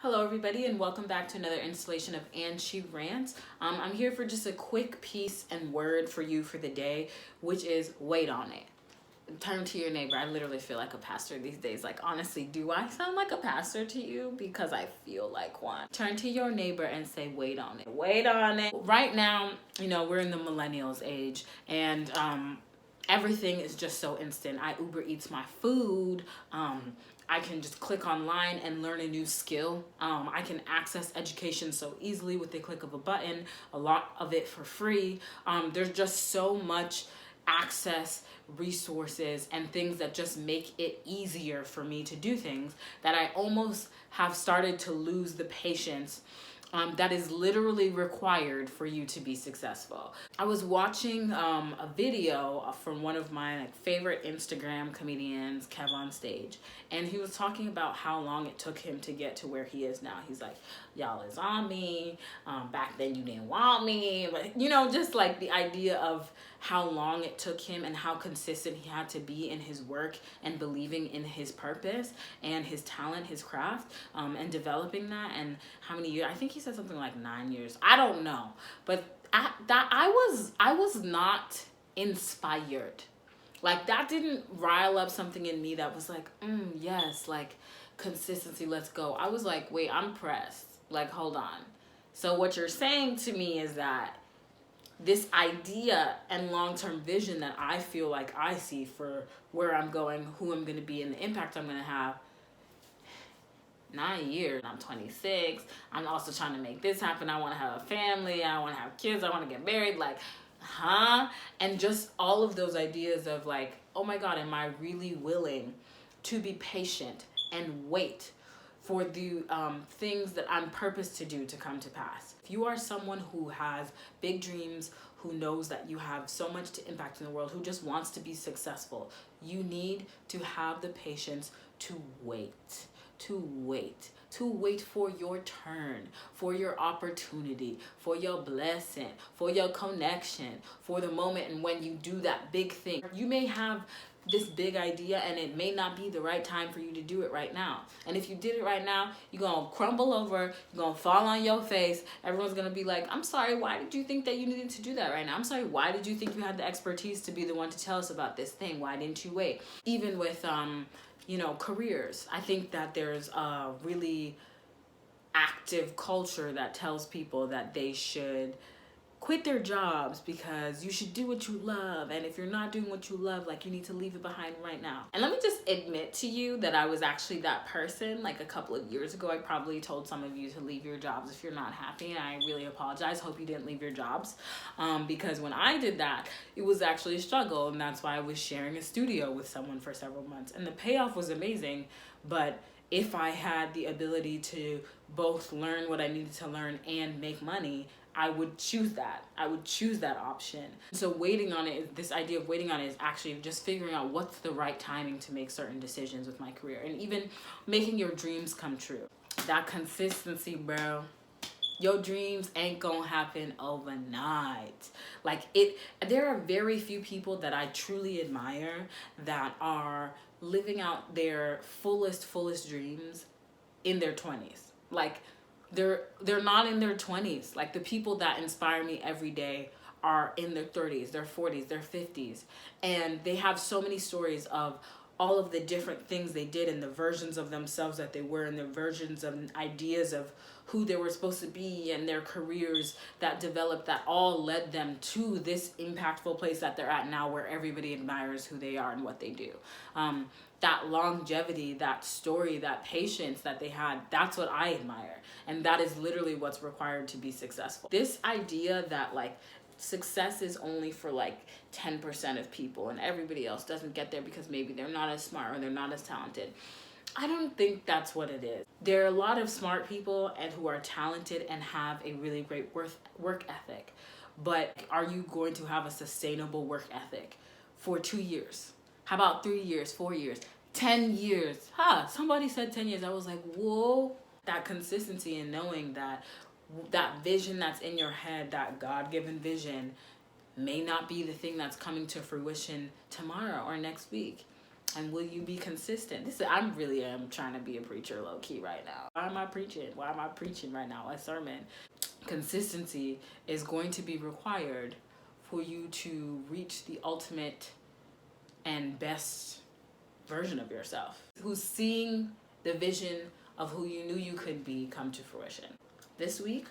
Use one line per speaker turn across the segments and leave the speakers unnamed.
Hello everybody and welcome back to another installation of And She Rants. I'm here for just a quick piece and word for you for the day, which is wait on it. Turn to your neighbor. I literally feel like a pastor these days. Like, honestly, do I sound like a pastor to you? Because I feel like one. Turn to your neighbor and say, wait on it. Wait on it. Right now, we're in the Millennials age, and everything is just so instant. I Uber Eats my food. I can just click online and learn a new skill. I can access education so easily with the click of a button, a lot of it for free. There's just so much access, resources, and things that just make it easier for me to do things that I almost have started to lose the patience that is literally required for you to be successful. I was watching a video from one of my favorite Instagram comedians, Kev on Stage, and he was talking about how long it took him to get to where he is now. He's like, y'all is on me. Back then you didn't want me. But, just like the idea of how long it took him and how consistent he had to be in his work and believing in his purpose and his talent, his craft, and developing that, and how many years. I think he said something like 9 years. I don't know, but I was not inspired. Like, that didn't rile up something in me that was like, yes, like consistency, let's go. I was like, wait, I'm pressed. Like, hold on. So what you're saying to me is that this idea and long-term vision that I feel like I see for where I'm going, who I'm going to be, and the impact I'm going to have, 9 years. I'm 26. I'm also trying to make this happen. I want to have a family. I want to have kids. I want to get married. Like, and just all of those ideas of like, oh my God, am I really willing to be patient and wait for the things that I'm purposed to do to come to pass? If you are someone who has big dreams, who knows that you have so much to impact in the world, who just wants to be successful, you need to have the patience to wait. To wait for your turn, for your opportunity, for your blessing, for your connection, for the moment and when you do that big thing. You may have this big idea and it may not be the right time for you to do it right now. And if you did it right now, you're gonna crumble over, you're gonna fall on your face. Everyone's gonna be like, I'm sorry, why did you think that you needed to do that right now? I'm sorry, why did you think you had the expertise to be the one to tell us about this thing? Why didn't you wait? Even with careers. I think that there's a really active culture that tells people that they should quit their jobs because you should do what you love, and if you're not doing what you love, like, you need to leave it behind right now. And let me just admit to you that I was actually that person. Like, a couple of years ago, I probably told some of you to leave your jobs if you're not happy, and I really apologize. Hope you didn't leave your jobs, because when I did that, it was actually a struggle, and that's why I was sharing a studio with someone for several months, and the payoff was amazing. But if I had the ability to both learn what I needed to learn and make money, I would choose that. I would choose that option. So waiting on it, this idea of waiting on it, is actually just figuring out what's the right timing to make certain decisions with my career, and even making your dreams come true. That consistency, bro. Your dreams ain't gonna happen overnight. Like, there are very few people that I truly admire that are living out their fullest dreams in their 20s. Like, they're not in their 20s. Like, the people that inspire me every day are in their 30s, their 40s, their 50s, and they have so many stories of all of the different things they did and the versions of themselves that they were, and the versions of ideas of who they were supposed to be, and their careers that developed that all led them to this impactful place that they're at now, where everybody admires who they are and what they do. That longevity, that story, that patience that they had, that's what I admire. And that is literally what's required to be successful. This idea that, like, success is only for like 10% of people and everybody else doesn't get there because maybe they're not as smart or they're not as talented, I don't think that's what it is. There are a lot of smart people and who are talented and have a really great work ethic. But are you going to have a sustainable work ethic for 2 years? How about 3 years, 4 years, 10 years? Somebody said 10 years. I was like, whoa. That consistency and knowing that that vision that's in your head, that God-given vision, may not be the thing that's coming to fruition tomorrow or next week. And will you be consistent? I'm really am trying to be a preacher low key right now. Why am I preaching? Why am I preaching right now? A sermon. Consistency is going to be required for you to reach the ultimate and best version of yourself. Who's seeing the vision of who you knew you could be come to fruition. This week,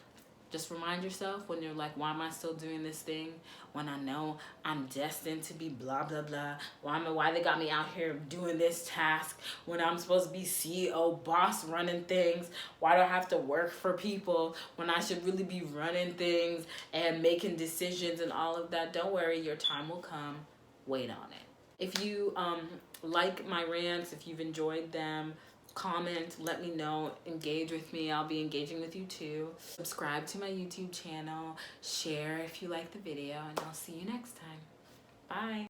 just remind yourself when you're like, why am I still doing this thing when I know I'm destined to be blah, blah, blah? Why they got me out here doing this task when I'm supposed to be CEO, boss, running things? Why do I have to work for people when I should really be running things and making decisions and all of that? Don't worry, your time will come. Wait on it. If you like my rants, if you've enjoyed them, comment, let me know, engage with me. I'll be engaging with you too. Subscribe to my YouTube channel, share if you like the video, and I'll see you next time. Bye.